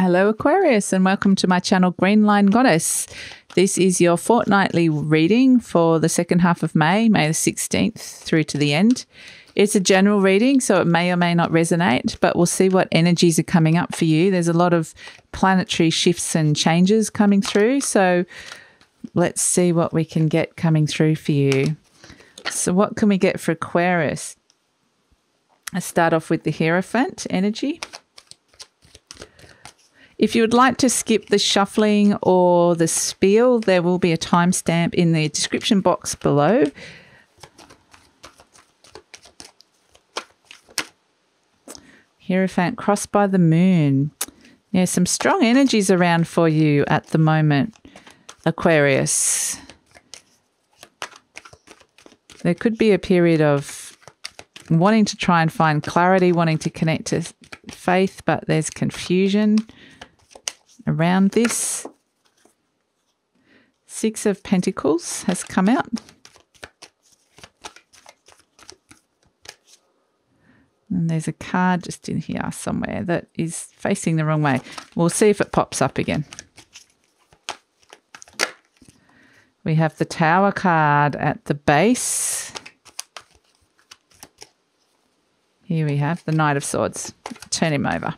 Hello Aquarius, and welcome to my channel GreenLion Goddess. This is your fortnightly reading for the second half of May, May the 16th through to the end. It's a general reading, so it may or may not resonate, but we'll see what energies are coming up for you. There's a lot of planetary shifts and changes coming through, so let's see what we can get coming through for you. So what can we get for Aquarius? I start off with the Hierophant energy. If you would like to skip the shuffling or the spiel, there will be a timestamp in the description box below. Hierophant crossed by the moon. Yeah, some strong energies around for you at the moment, Aquarius. There could be a period of wanting to try and find clarity, wanting to connect to faith, but there's confusion around this. Six of Pentacles has come out. And there's a card just in here somewhere that is facing the wrong way. We'll see if it pops up again. We have the Tower card at the base. Here we have the Knight of Swords. Turn him over.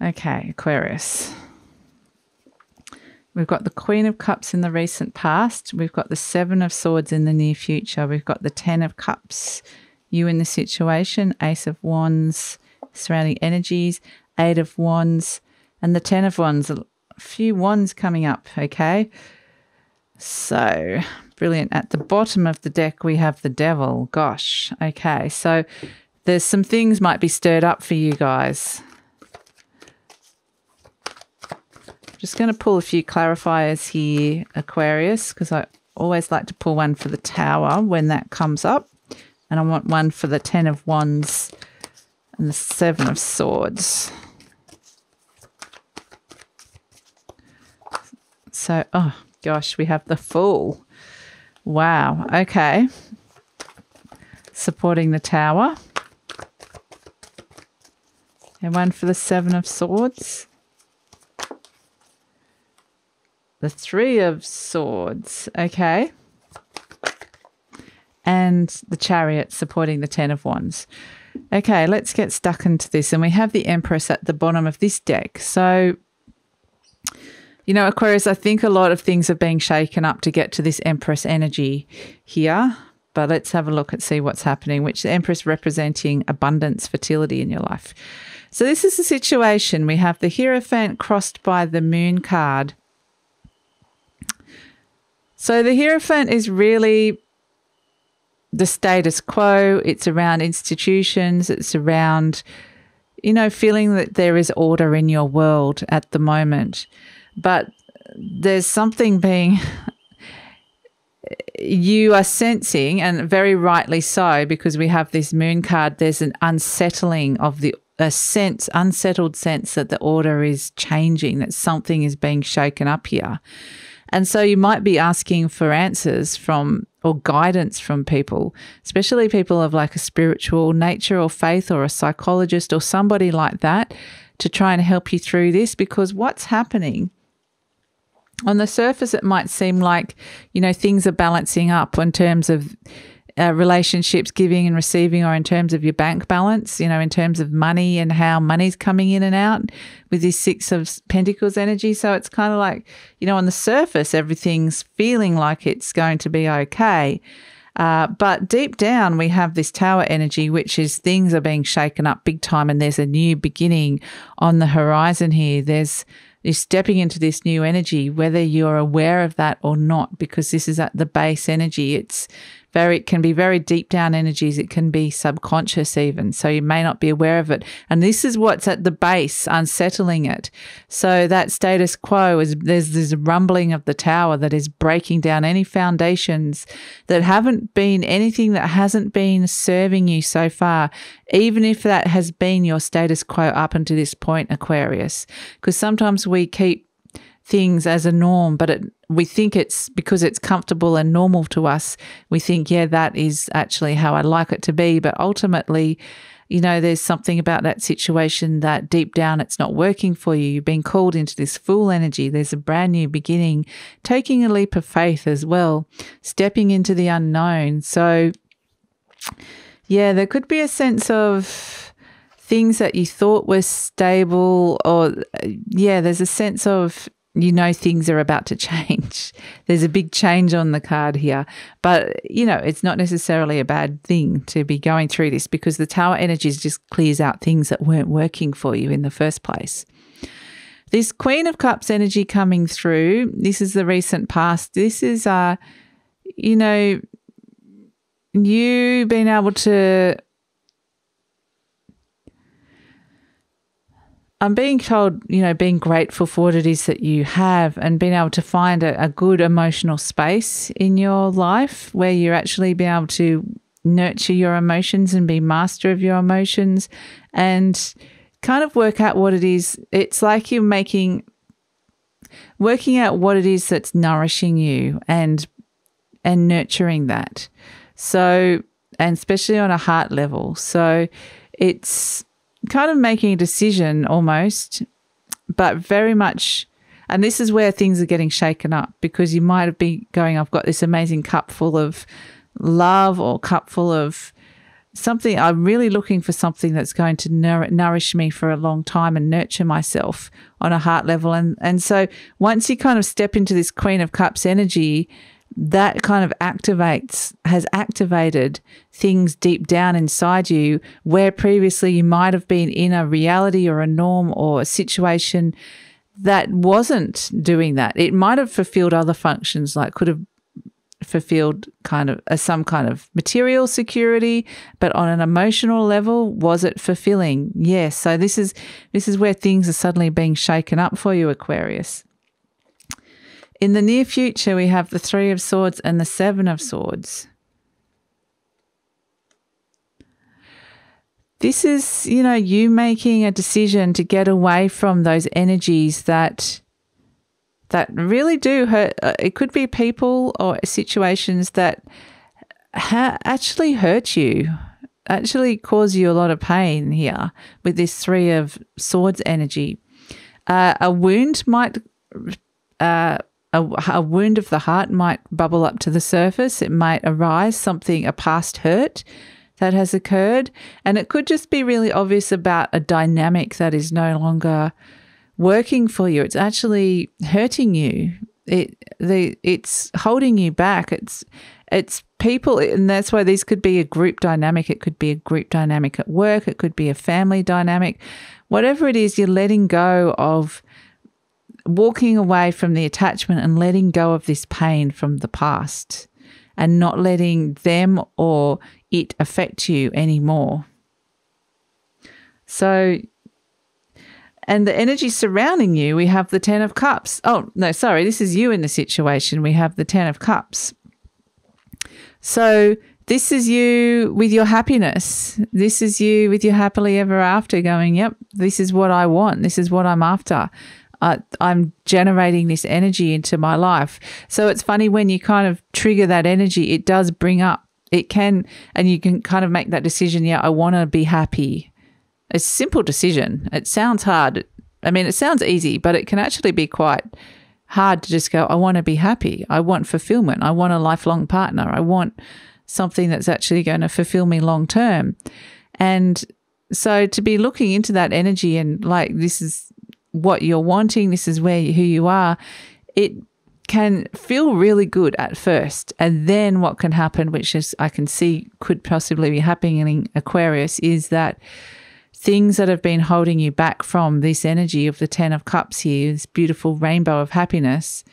Okay, Aquarius. We've got the Queen of Cups in the recent past. We've got the Seven of Swords in the near future. We've got the Ten of Cups, you in the situation, Ace of Wands, surrounding energies, Eight of Wands, and the Ten of Wands. A few wands coming up, okay? So, brilliant. At the bottom of the deck, we have the Devil. Gosh, okay. So, there's some things might be stirred up for you guys. Just going to pull a few clarifiers here, Aquarius, because I always like to pull one for the Tower when that comes up. And I want one for the Ten of Wands and the Seven of Swords. So, oh gosh, we have the Fool. Wow, okay. Supporting the Tower. And one for the Seven of Swords. The Three of Swords, okay. And the Chariot supporting the Ten of Wands. Okay, let's get stuck into this. And we have the Empress at the bottom of this deck. So, you know, Aquarius, I think a lot of things are being shaken up to get to this Empress energy here. But let's have a look and see what's happening, which the Empress representing abundance, fertility in your life. So this is the situation. We have the Hierophant crossed by the Moon card. So the Hierophant is really the status quo. It's around institutions. It's around, you know, feeling that there is order in your world at the moment. But there's something being, you are sensing, and very rightly so, because we have this Moon card, there's an unsettling of unsettled sense that the order is changing, that something is being shaken up here. And so you might be asking for answers from or guidance from people, especially people of like a spiritual nature or faith or a psychologist or somebody like that to try and help you through this, because what's happening on the surface, it might seem like, you know, things are balancing up in terms of relationships, giving and receiving, or in terms of your bank balance, you know, in terms of money and how money's coming in and out with this Six of Pentacles energy. So it's kind of like, you know, on the surface, everything's feeling like it's going to be okay. But deep down, we have this Tower energy, which is things are being shaken up big time, and there's a new beginning on the horizon here. You're stepping into this new energy, whether you're aware of that or not, because this is at the base energy. It can be very deep down energies. It can be subconscious even. So you may not be aware of it. And this is what's at the base, unsettling it. So that status quo is, there's this rumbling of the Tower that is breaking down any foundations that haven't been, anything that hasn't been serving you so far, even if that has been your status quo up until this point, Aquarius. Because sometimes we keep things as a norm, but we think it's because it's comfortable and normal to us. We think, yeah, that is actually how I like it to be. But ultimately, you know, there's something about that situation that deep down it's not working for you. You've been called into this full energy. There's a brand new beginning, taking a leap of faith as well, stepping into the unknown. So, yeah, there could be a sense of things that you thought were stable, or, yeah, there's a sense of, you know, things are about to change. There's a big change on the card here. But, you know, it's not necessarily a bad thing to be going through this, because the Tower energies just clears out things that weren't working for you in the first place. This Queen of Cups energy coming through, this is the recent past. This is, you know, you being able to, I'm being told, you know, being grateful for what it is that you have, and being able to find a good emotional space in your life where you're actually being able to nurture your emotions and be master of your emotions and kind of work out what it is. It's like you're working out what it is that's nourishing you and nurturing that. So, and especially on a heart level. So it's kind of making a decision almost, but very much, and this is where things are getting shaken up, because you might have been going, I've got this amazing cup full of love or cup full of something. I'm really looking for something that's going to nourish me for a long time and nurture myself on a heart level. And so once you kind of step into this Queen of Cups energy, that kind of has activated things deep down inside you, where previously you might have been in a reality or a norm or a situation that wasn't doing that. It might have fulfilled other functions, like could have fulfilled kind of some kind of material security, but on an emotional level, was it fulfilling? Yes. So this is where things are suddenly being shaken up for you, Aquarius. In the near future, we have the Three of Swords and the Seven of Swords. This is, you know, you making a decision to get away from those energies that really do hurt. It could be people or situations that actually hurt you, actually cause you a lot of pain here with this Three of Swords energy. A wound might... A wound of the heart might bubble up to the surface. It might arise, a past hurt that has occurred. And it could just be really obvious about a dynamic that is no longer working for you. It's actually hurting you. It's holding you back. It's people, and that's why these could be a group dynamic. It could be a group dynamic at work. It could be a family dynamic. Whatever it is, you're letting go of, walking away from the attachment and letting go of this pain from the past and not letting them or it affect you anymore. So, and the energy surrounding you, we have the Ten of Cups. Oh, no, sorry, this is you in the situation. We have the Ten of Cups. So this is you with your happiness. This is you with your happily ever after going, yep, this is what I want. This is what I'm after. I'm generating this energy into my life. So it's funny when you kind of trigger that energy, it does bring up, it can, and you can kind of make that decision, yeah, I want to be happy. It's a simple decision. It sounds hard. I mean, it sounds easy, but it can actually be quite hard to just go, I want to be happy. I want fulfillment. I want a lifelong partner. I want something that's actually going to fulfill me long term. And so to be looking into that energy and like, this is what you're wanting, this is who you are, it can feel really good at first. And then what can happen, which is I can see could possibly be happening in Aquarius, is that things that have been holding you back from this energy of the Ten of Cups here, this beautiful rainbow of happiness,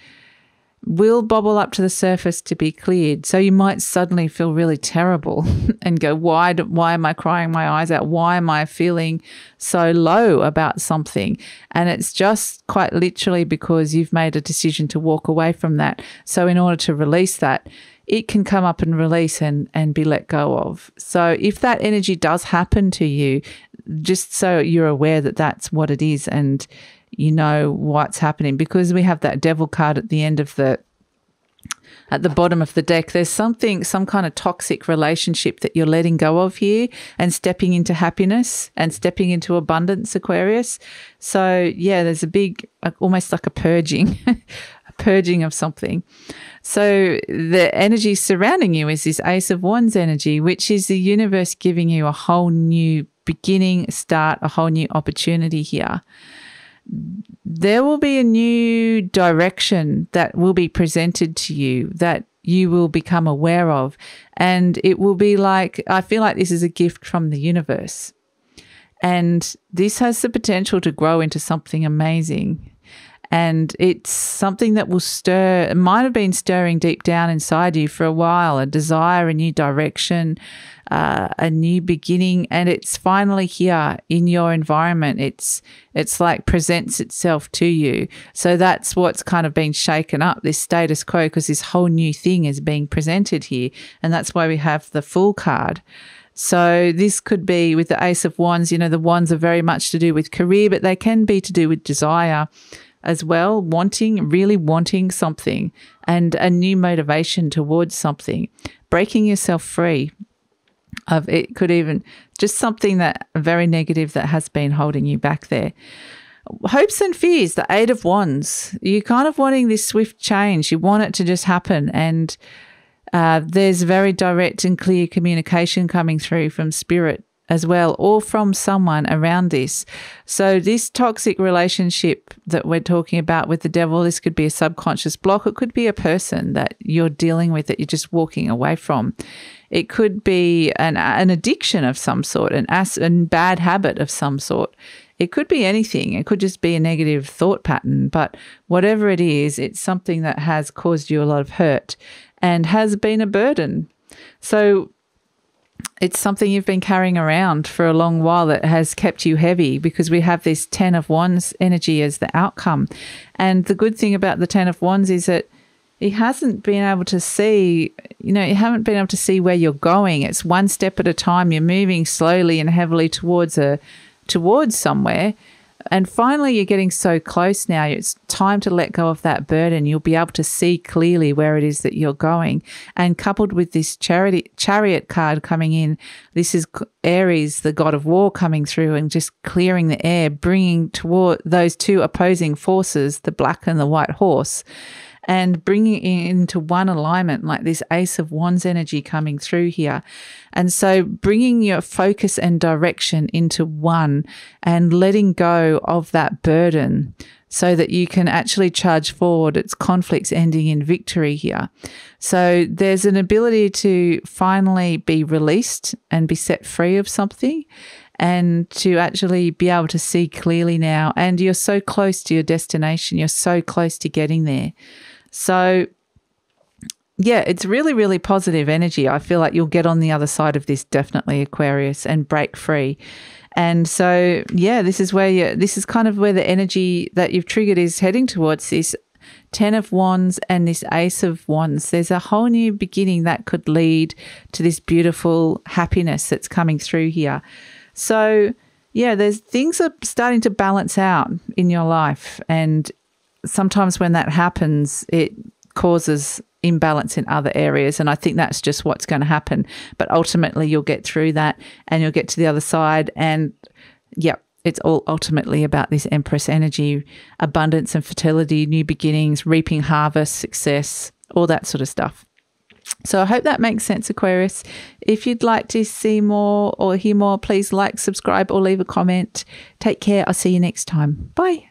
will bubble up to the surface to be cleared. So you might suddenly feel really terrible and go, why am I crying my eyes out? Why am I feeling so low about something? And it's just quite literally because you've made a decision to walk away from that. So in order to release that, it can come up and release and be let go of. So if that energy does happen to you, just so you're aware that that's what it is, and you know what's happening. Because we have that Devil card at the end of at the bottom of the deck, there's some kind of toxic relationship that you're letting go of here and stepping into happiness and stepping into abundance, Aquarius. So yeah, there's a big, almost like a purging, a purging of something. So the energy surrounding you is this Ace of Wands energy, which is the universe giving you a whole new beginning, start, a whole new opportunity here. There will be a new direction that will be presented to you that you will become aware of. And it will be like, I feel like this is a gift from the universe. And this has the potential to grow into something amazing. And it's something that will stir, it might have been stirring deep down inside you for a while, a desire, a new direction, a new beginning, and it's finally here in your environment. It's like presents itself to you. So that's what's kind of been shaken up, this status quo, because this whole new thing is being presented here. And that's why we have the Fool card. So this could be with the Ace of Wands. You know, the wands are very much to do with career, but they can be to do with desire as well, really wanting something and a new motivation towards something, breaking yourself free of it. Could even just something that very negative that has been holding you back there. Hopes and fears, the Eight of Wands. You're kind of wanting this swift change. You want it to just happen. And there's very direct and clear communication coming through from spirit as well, or from someone around this. So this toxic relationship that we're talking about with the devil, this could be a subconscious block. It could be a person that you're dealing with that you're just walking away from. It could be an addiction of some sort, a bad habit of some sort. It could be anything. It could just be a negative thought pattern. But whatever it is, it's something that has caused you a lot of hurt and has been a burden. So it's something you've been carrying around for a long while that has kept you heavy, because we have this 10 of Wands energy as the outcome. And the good thing about the 10 of Wands is that he hasn't been able to see, you haven't been able to see where you're going. It's one step at a time. You're moving slowly and heavily towards somewhere. And finally, you're getting so close now. It's time to let go of that burden. You'll be able to see clearly where it is that you're going. And coupled with this chariot card coming in, this is Aries, the god of war, coming through and just clearing the air, bringing toward those two opposing forces, the black and the white horse, and bringing it into one alignment, like this Ace of Wands energy coming through here. And so bringing your focus and direction into one and letting go of that burden so that you can actually charge forward. It's conflicts ending in victory here. So there's an ability to finally be released and be set free of something, and to actually be able to see clearly now. And you're so close to your destination. You're so close to getting there. So, yeah, it's really, really positive energy. I feel like you'll get on the other side of this, definitely, Aquarius, and break free. And so, yeah, this is kind of where the energy that you've triggered is heading towards, this 10 of Wands and this Ace of Wands. There's a whole new beginning that could lead to this beautiful happiness that's coming through here. So, yeah, there's things are starting to balance out in your life, and sometimes when that happens, it causes imbalance in other areas. And I think that's just what's going to happen. But ultimately, you'll get through that and you'll get to the other side. And yeah, it's all ultimately about this Empress energy, abundance and fertility, new beginnings, reaping harvest, success, all that sort of stuff. So I hope that makes sense, Aquarius. If you'd like to see more or hear more, please like, subscribe, or leave a comment. Take care. I'll see you next time. Bye.